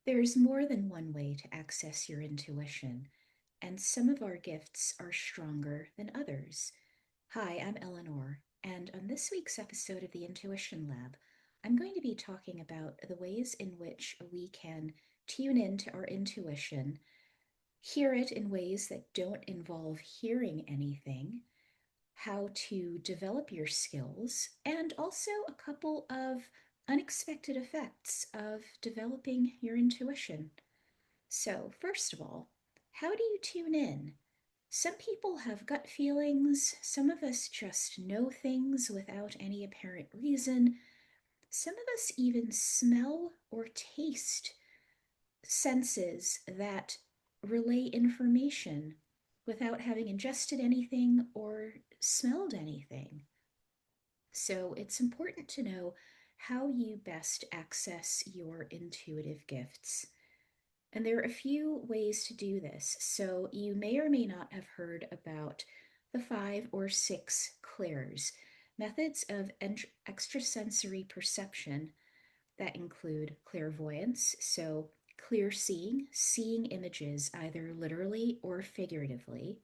There's more than one way to access your intuition, and some of our gifts are stronger than others. Hi, I'm Eleanor, and on this week's episode of the Intuition Lab, I'm going to be talking about the ways in which we can tune into our intuition, hear it in ways that don't involve hearing anything, how to develop your skills, and also a couple of unexpected effects of developing your intuition. So, first of all, how do you tune in? Some people have gut feelings, some of us just know things without any apparent reason. Some of us even smell or taste senses that relay information without having ingested anything or smelled anything. So it's important to know how you best access your intuitive gifts. And there are a few ways to do this. So you may or may not have heard about the 5 or 6 clairs, methods of extrasensory perception that include clairvoyance, so clear seeing, seeing images either literally or figuratively,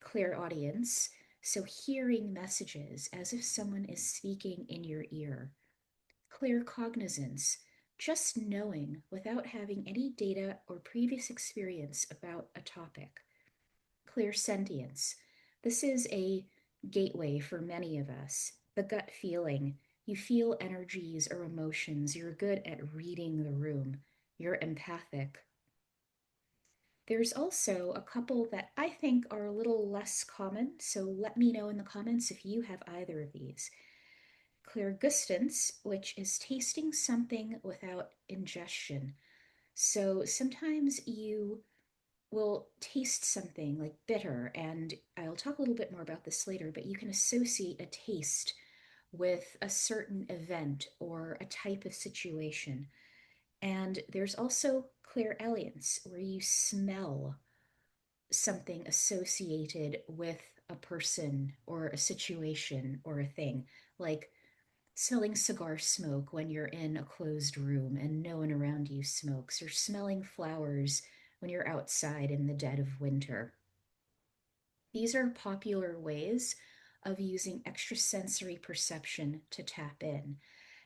clairaudience, so hearing messages as if someone is speaking in your ear, claircognizance, just knowing without having any data or previous experience about a topic, clairsentience. This is a gateway for many of us. The gut feeling. You feel energies or emotions. You're good at reading the room. You're empathic. There's also a couple that I think are a little less common, so let me know in the comments if you have either of these. Clairgustance, which is tasting something without ingestion. So sometimes you will taste something like bitter, and I'll talk a little bit more about this later, but you can associate a taste with a certain event or a type of situation. And there's also clairalience, where you smell something associated with a person or a situation or a thing, like smelling cigar smoke when you're in a closed room and no one around you smokes, or smelling flowers when you're outside in the dead of winter. These are popular ways of using extrasensory perception to tap in.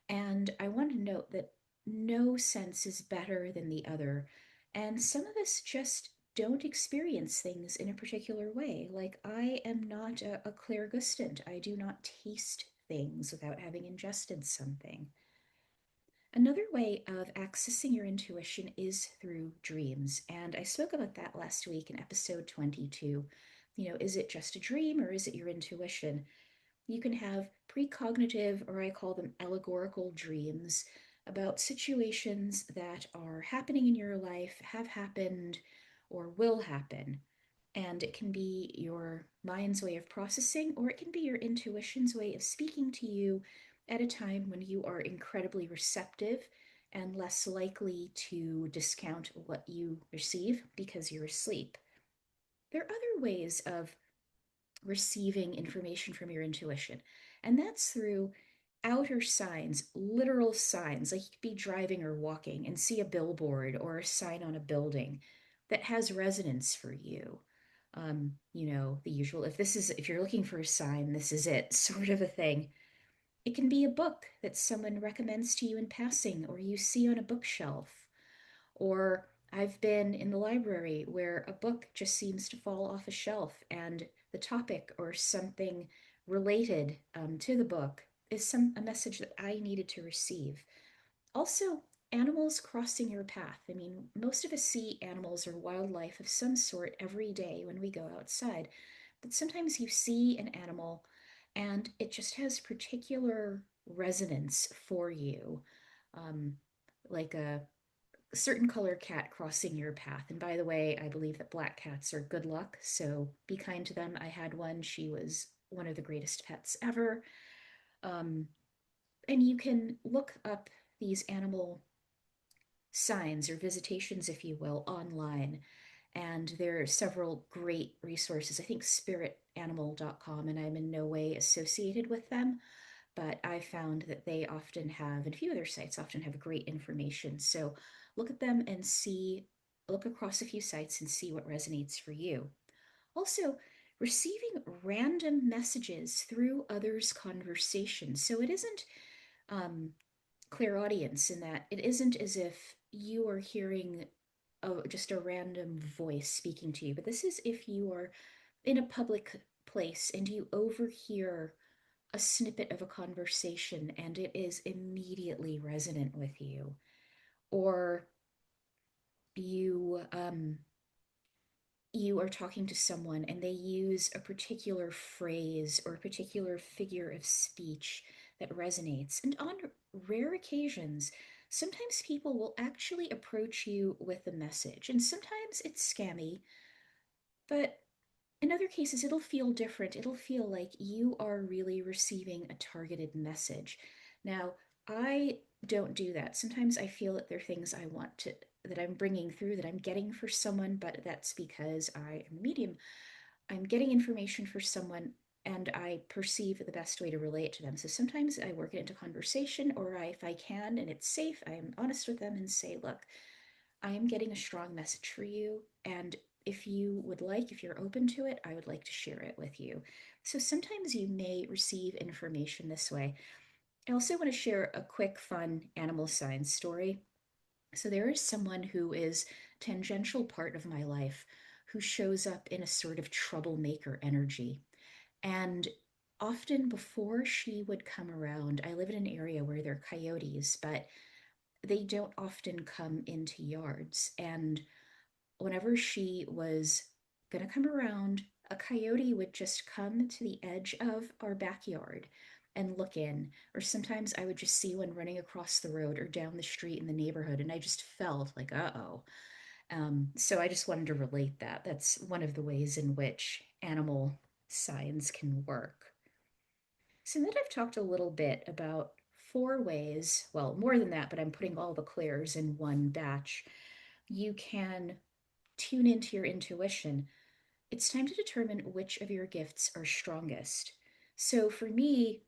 And I want to note that no sense is better than the other. And some of us just don't experience things in a particular way. Like, I am not a clairgustant, I do not taste things without having ingested something. Another way of accessing your intuition is through dreams. And I spoke about that last week in episode 22. Is it just a dream or is it your intuition? You can have precognitive, or I call them allegorical dreams, about situations that are happening in your life, have happened, or will happen. And it can be your mind's way of processing, or it can be your intuition's way of speaking to you at a time when you are incredibly receptive and less likely to discount what you receive because you're asleep. There are other ways of receiving information from your intuition, and that's through outer signs, literal signs. Like, you could be driving or walking and see a billboard or a sign on a building that has resonance for you. The usual, if you're looking for a sign, this is it, sort of a thing. It can be a book that someone recommends to you in passing or you see on a bookshelf. Or I've been in the library where a book just seems to fall off a shelf, and the topic or something related to the book is a message that I needed to receive. Also, animals crossing your path. I mean, most of us see animals or wildlife of some sort every day when we go outside, but sometimes you see an animal and it just has particular resonance for you. Um, like a certain color cat crossing your path. And by the way, I believe that black cats are good luck, so be kind to them. I had one, she was one of the greatest pets ever. Um, and you can look up these animal signs or visitations, if you will, online. And there are several great resources. I think spiritanimal.com, and I'm in no way associated with them, but I found that they often have, and a few other sites often have great information. So look at them and see, look across a few sites and see what resonates for you. Also, receiving random messages through others' conversations. So it isn't um, clairaudience in that it isn't as if you are hearing just a random voice speaking to you, but this is if you are in a public place and you overhear a snippet of a conversation and it is immediately resonant with you, or you are talking to someone and they use a particular phrase or a particular figure of speech that resonates. And on rare occasions, sometimes people will actually approach you with a message, and sometimes it's scammy, but in other cases, it'll feel different. It'll feel like you are really receiving a targeted message. Now, I don't do that. Sometimes I feel that there are things I want to, that I'm bringing through, that I'm getting for someone, but that's because I am a medium. I'm getting information for someone and I perceive the best way to relate to them. So sometimes I work it into conversation, or if I can and it's safe, I am honest with them and say, look, I am getting a strong message for you. And if you would like, if you're open to it, I would like to share it with you. So sometimes you may receive information this way. I also want to share a quick, fun animal science story. So there is someone who is tangential part of my life who shows up in a sort of troublemaker energy. And often before she would come around, I live in an area where there are coyotes, but they don't often come into yards. And whenever she was going to come around, a coyote would just come to the edge of our backyard and look in. Or sometimes I would just see one running across the road or down the street in the neighborhood, and I just felt like, uh oh. So I just wanted to relate that. That's one of the ways in which animal signs can work. So then I've talked a little bit about four ways, well, more than that, but I'm putting all the clairs in one batch. You can tune into your intuition. It's time to determine which of your gifts are strongest. So for me,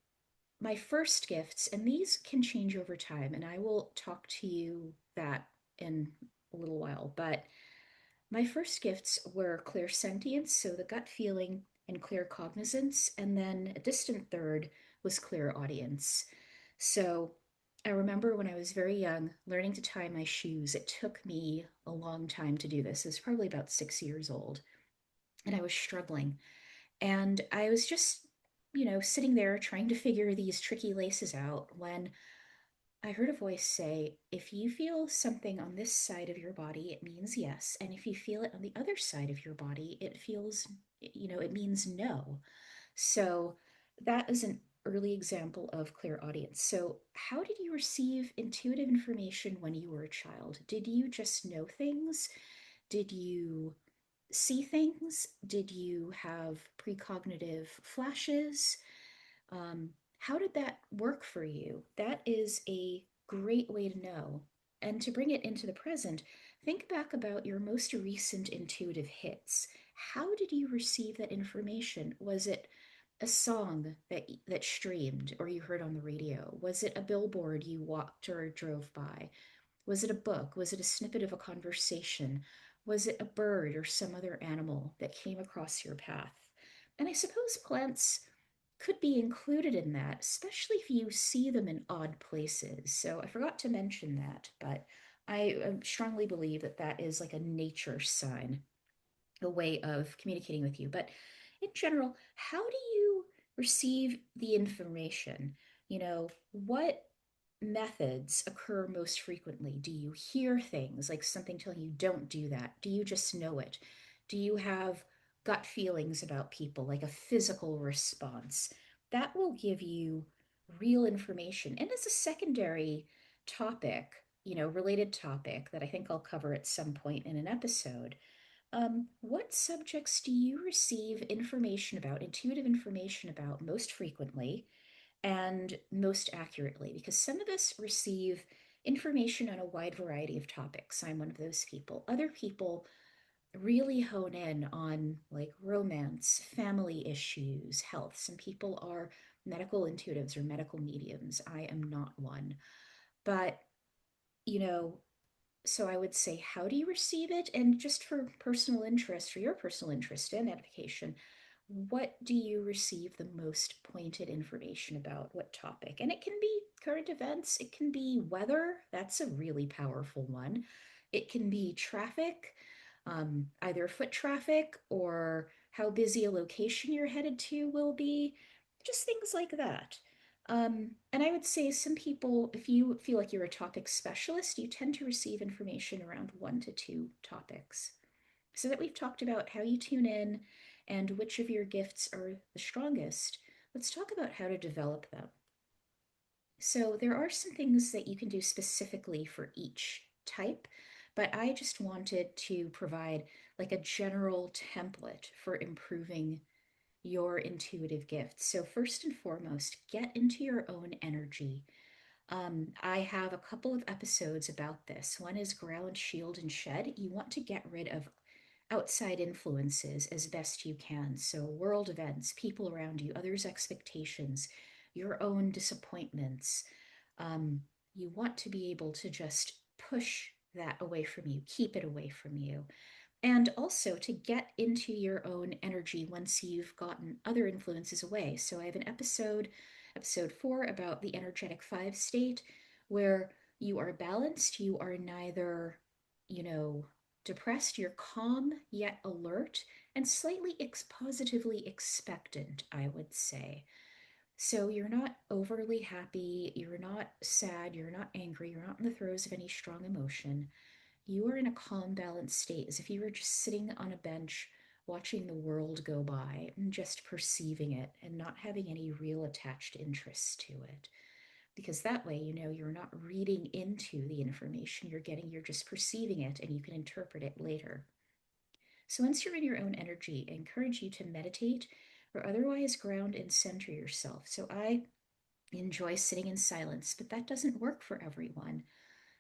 my first gifts, and these can change over time, and I will talk to you that in a little while, but my first gifts were clairsentience, so the gut feeling, and claircognizance, and then a distant third was clairaudience. So I remember when I was very young learning to tie my shoes. It took me a long time to do this. I was probably about 6 years old, and I was struggling. And I was just, sitting there trying to figure these tricky laces out when I heard a voice say, if you feel something on this side of your body, it means yes. And if you feel it on the other side of your body, it feels, it means no. So that is an early example of clairaudience. So, how did you receive intuitive information when you were a child? Did you just know things? Did you see things? Did you have precognitive flashes? How did that work for you? That is a great way to know. And to bring it into the present, think back about your most recent intuitive hits. How did you receive that information? Was it a song that streamed or you heard on the radio? Was it a billboard you walked or drove by? Was it a book? Was it a snippet of a conversation? Was it a bird or some other animal that came across your path? And I suppose plants could be included in that, especially if you see them in odd places. So I forgot to mention that, but I strongly believe that that is like a nature sign, a way of communicating with you. But in general, how do you receive the information? What methods occur most frequently? Do you hear things like something telling you don't do that? Do you just know it? Do you have gut feelings about people, like a physical response? That will give you real information. And as a secondary topic, related topic that I think I'll cover at some point in an episode, what subjects do you receive information about, intuitive information about most frequently and most accurately? Because some of us receive information on a wide variety of topics. I'm one of those people. Other people really hone in on like romance, family issues, health. Some people are medical intuitives or medical mediums. I am not one. But, you know, so I would say, how do you receive it? And just for personal interest, for your personal interest and edification, what do you receive the most pointed information about? What topic? And it can be current events, it can be weather. That's a really powerful one. It can be traffic, either foot traffic or how busy a location you're headed to will be, just things like that. And I would say some people, if you feel like you're a topic specialist, you tend to receive information around 1 to 2 topics. So that we've talked about how you tune in and which of your gifts are the strongest, let's talk about how to develop them. So there are some things that you can do specifically for each type, but I just wanted to provide like a general template for improving your intuitive gifts. So, first and foremost, get into your own energy. I have a couple of episodes about this. One is ground, shield, and shed. You want to get rid of outside influences as best you can. So, world events, people around you, others' expectations, your own disappointments. Um, you want to be able to just push that away from you, keep it away from you, and also to get into your own energy once you've gotten other influences away. So I have an episode 4, about the energetic 5 state, where you are balanced, you are neither, you know, depressed, you're calm yet alert, and slightly positively expectant, I would say. So you're not overly happy, you're not sad, you're not angry, you're not in the throes of any strong emotion. You are in a calm, balanced state, as if you were just sitting on a bench watching the world go by and just perceiving it and not having any real attached interest to it. Because that way, you know, you're not reading into the information you're getting, you're just perceiving it and you can interpret it later. So once you're in your own energy, I encourage you to meditate or otherwise ground and center yourself. So I enjoy sitting in silence, but that doesn't work for everyone.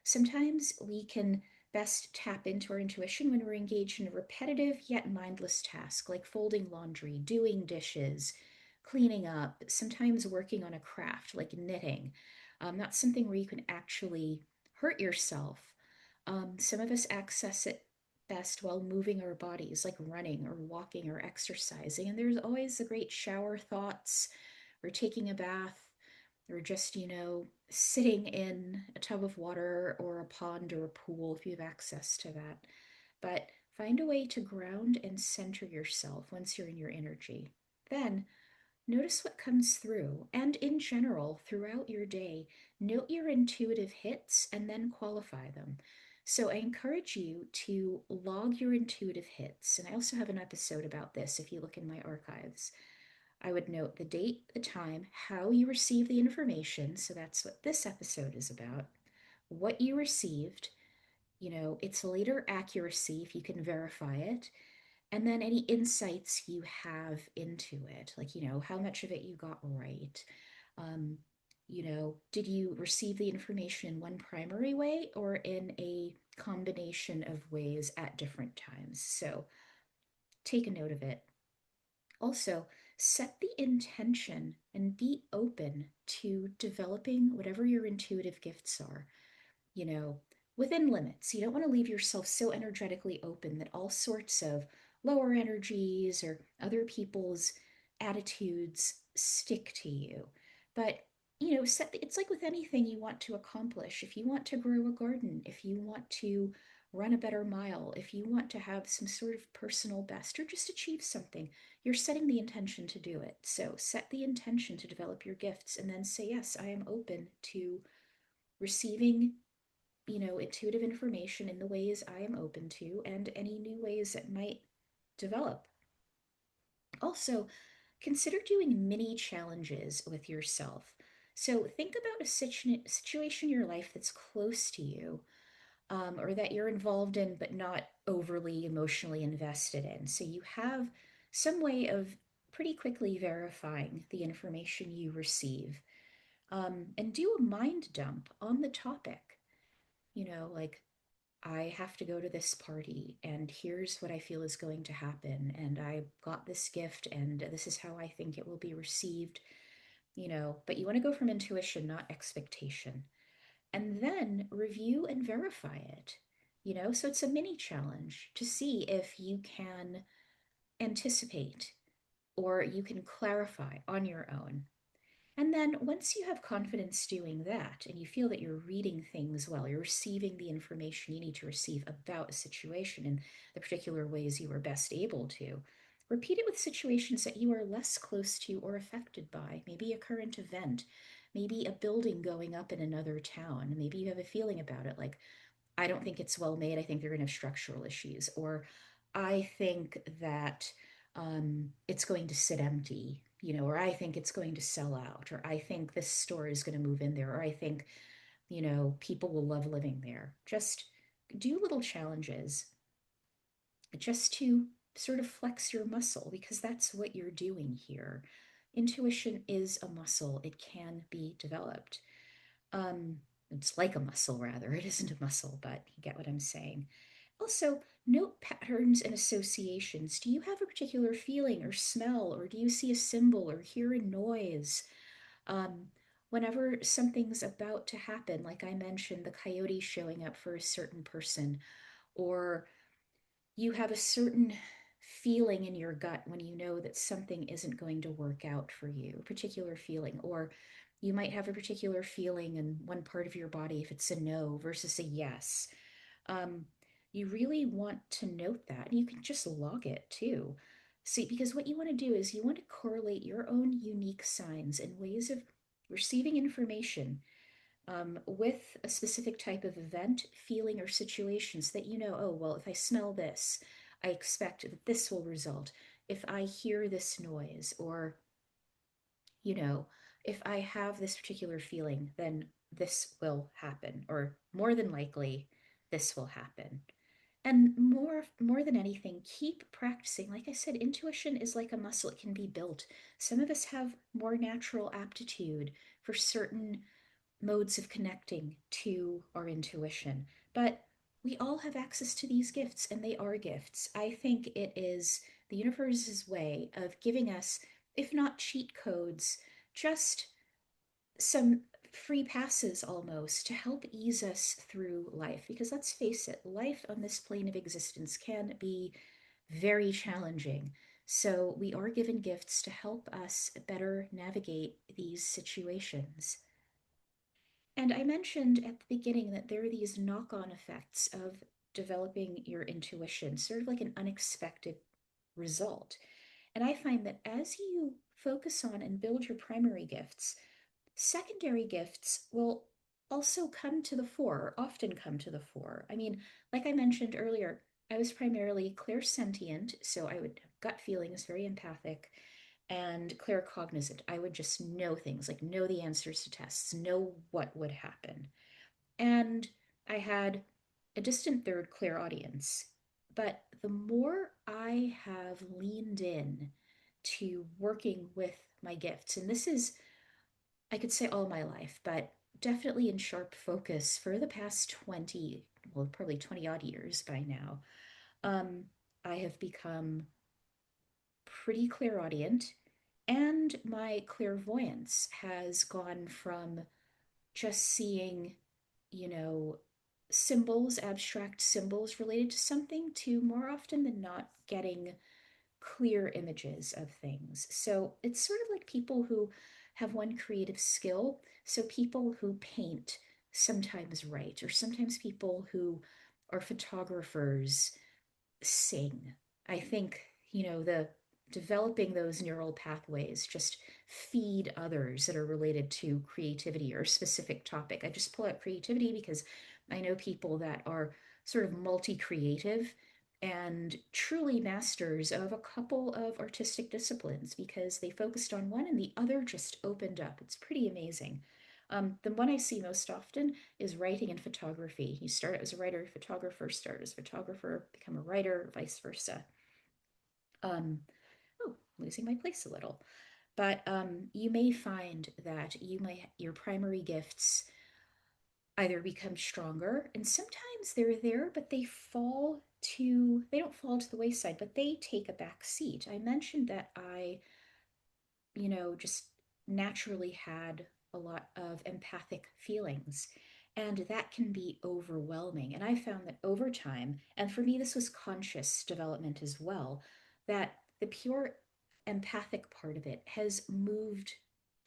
Sometimes we can best tap into our intuition when we're engaged in a repetitive yet mindless task, like folding laundry, doing dishes, cleaning up, sometimes working on a craft like knitting. That's something where you can actually hurt yourself. Some of us access it best while moving our bodies, like running or walking or exercising. And there's always the great shower thoughts or taking a bath or just, you know, sitting in a tub of water or a pond or a pool if you have access to that. But find a way to ground and center yourself once you're in your energy. Then notice what comes through. And in general, throughout your day, note your intuitive hits and then qualify them. So I encourage you to log your intuitive hits. And I also have an episode about this if you look in my archives. I would note the date, the time, how you received the information. So that's what this episode is about. What you received, you know, its later accuracy, if you can verify it, and then any insights you have into it, like, you know, how much of it you got right. Um, you know, did you receive the information in one primary way or in a combination of ways at different times? So take a note of it. Also, set the intention and be open to developing whatever your intuitive gifts are, you know, within limits. You don't want to leave yourself so energetically open that all sorts of lower energies or other people's attitudes stick to you. But, you know, it's like with anything you want to accomplish. If you want to grow a garden, if you want to run a better mile, if you want to have some sort of personal best or just achieve something, you're setting the intention to do it. So set the intention to develop your gifts and then say, yes, I am open to receiving, you know, intuitive information in the ways I am open to and any new ways that might develop. Also, consider doing mini challenges with yourself. So think about a situation in your life that's close to you, or that you're involved in but not overly emotionally invested in. So you have some way of pretty quickly verifying the information you receive. And do a mind dump on the topic. You know, like, I have to go to this party, and here's what I feel is going to happen. And I got this gift, and this is how I think it will be received. but you want to go from intuition, not expectation. And then review and verify it. So it's a mini challenge to see if you can anticipate or you can clarify on your own. And then once you have confidence doing that and you feel that you're reading things well, you're receiving the information you need to receive about a situation in the particular ways you are best able to, repeat it with situations that you are less close to or affected by, maybe a current event, maybe a building going up in another town. Maybe you have a feeling about it like, I don't think it's well made. I think they're going to have structural issues. Or I think that it's going to sit empty, or I think it's going to sell out, or I think this store is going to move in there, or I think, people will love living there. Just do little challenges just to sort of flex your muscle because that's what you're doing here. Intuition is a muscle, it can be developed. Um, it's like a muscle, rather. It isn't a muscle, but you get what I'm saying. Also, note patterns and associations. Do you have a particular feeling or smell, or do you see a symbol or hear a noise? Um, Whenever something's about to happen, like I mentioned, the coyote showing up for a certain person, or you have a certain feeling in your gut when you know that something isn't going to work out for you, a particular feeling, or you might have a particular feeling in one part of your body if it's a no versus a yes. Um, you really want to note that, and you can just log it too. See, because what you want to do is you want to correlate your own unique signs and ways of receiving information with a specific type of event, feeling, or situation so that oh, well, if I smell this, I expect that this will result. If I hear this noise, or, you know, if I have this particular feeling, then this will happen, or more than likely, this will happen. And more than anything, keep practicing. Like I said, intuition is like a muscle, it can be built. Some of us have more natural aptitude for certain modes of connecting to our intuition. But we all have access to these gifts, and they are gifts. I think it is the universe's way of giving us, if not cheat codes, just some free passes almost to help ease us through life. Because let's face it, life on this plane of existence can be very challenging. So we are given gifts to help us better navigate these situations. And I mentioned at the beginning that there are these knock on effects of developing your intuition, sort of like an unexpected result. And I find that as you focus on and build your primary gifts, secondary gifts will also come to the fore, or often come to the fore. I mean, like I mentioned earlier, I was primarily clairsentient, so I would have gut feelings, very empathic, and claircognizant. I would just know things, like know the answers to tests, know what would happen. And I had a distant third clairaudience. But the more I have leaned in to working with my gifts, and this is, I could say all my life, but definitely in sharp focus for the past 20, well, probably 20 odd years by now, um, I have become pretty clairaudient, and my clairvoyance has gone from just seeing, you know, symbols, abstract symbols related to something, to more often than not getting clear images of things. So it's sort of like people who have one creative skill. So people who paint sometimes write, or sometimes people who are photographers sing. I think, the developing those neural pathways just feed others that are related to creativity or a specific topic. I just pull out creativity because I know people that are sort of multi creative and truly masters of a couple of artistic disciplines because they focused on one and the other just opened up. It's pretty amazing. The one I see most often is writing and photography. You start as a writer, photographer, start as a photographer, become a writer, vice versa. Um, oh, losing my place a little. But you may find that your primary gifts either become stronger, and sometimes they're there, but they don't fall to the wayside, but they take a back seat. I mentioned that I just naturally had a lot of empathic feelings. And that can be overwhelming. And I found that over time, and for me, this was conscious development as well, that the pure empathic part of it has moved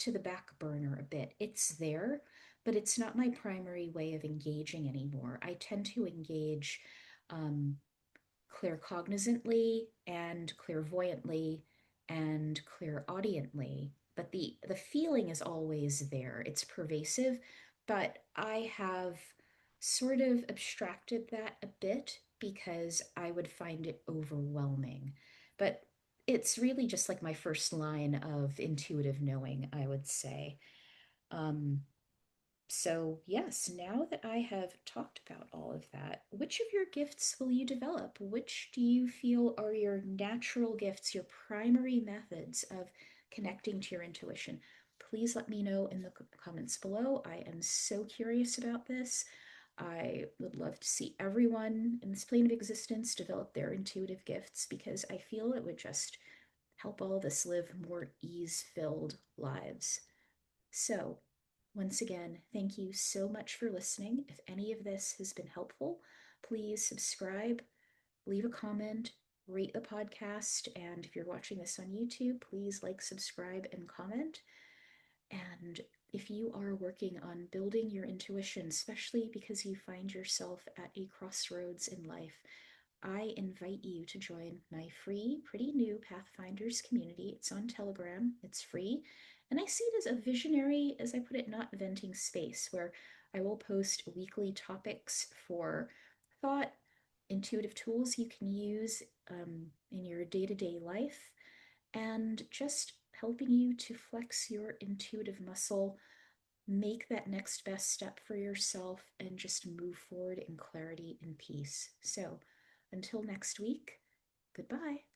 to the back burner a bit. It's there, but it's not my primary way of engaging anymore. I tend to engage um, claircognizantly and clairvoyantly and clairaudiently, but the feeling is always there. It's pervasive, but I have sort of abstracted that a bit because I would find it overwhelming. But it's really just like my first line of intuitive knowing, I would say. um, so, yes, now that I have talked about all of that, which of your gifts will you develop? Which do you feel are your natural gifts, your primary methods of connecting to your intuition? Please let me know in the comments below. I am so curious about this. I would love to see everyone in this plane of existence develop their intuitive gifts because I feel it would just help all of us live more ease filled lives. So, once again, thank you so much for listening. If any of this has been helpful, please subscribe, leave a comment, rate the podcast, and if you're watching this on YouTube, please like, subscribe, and comment. And if you are working on building your intuition, especially because you find yourself at a crossroads in life, I invite you to join my free, pretty new Pathfinders community. It's on Telegram, it's free. And I see it as a visionary, as I put it, not venting space, where I will post weekly topics for thought, intuitive tools you can use in your day to day life, and just helping you to flex your intuitive muscle, make that next best step for yourself, and just move forward in clarity and peace. So, until next week, goodbye.